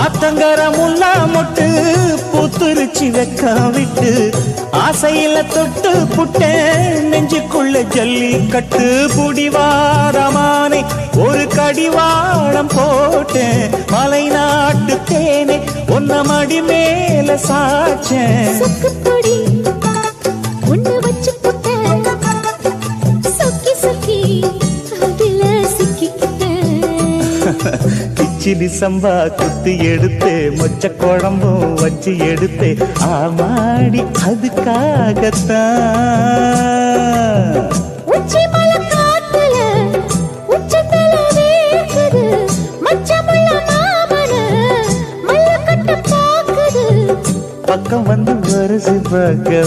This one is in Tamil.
ஆத்தங்கரமுல்லா மொட்டு பூத்துருச்சி வெக்க விட்டு ஆசையில தொட்டு புட்டேன் நெஞ்சுக்குள்ள ஜல்லி கட்டு புடிவாரமானே ஒரு கடிவாளம் போட்டேன் மலை நாட்டு தேனே ஒன்ன மடி மேல சாச்சேன் கிச்சிலி சம்பா குத்தி எடுத்து மொச்ச குழம்பும் வச்சு எடுத்து ஆமாடி அதுக்காகத்தான் பக்கம் வந்து வருது பக்க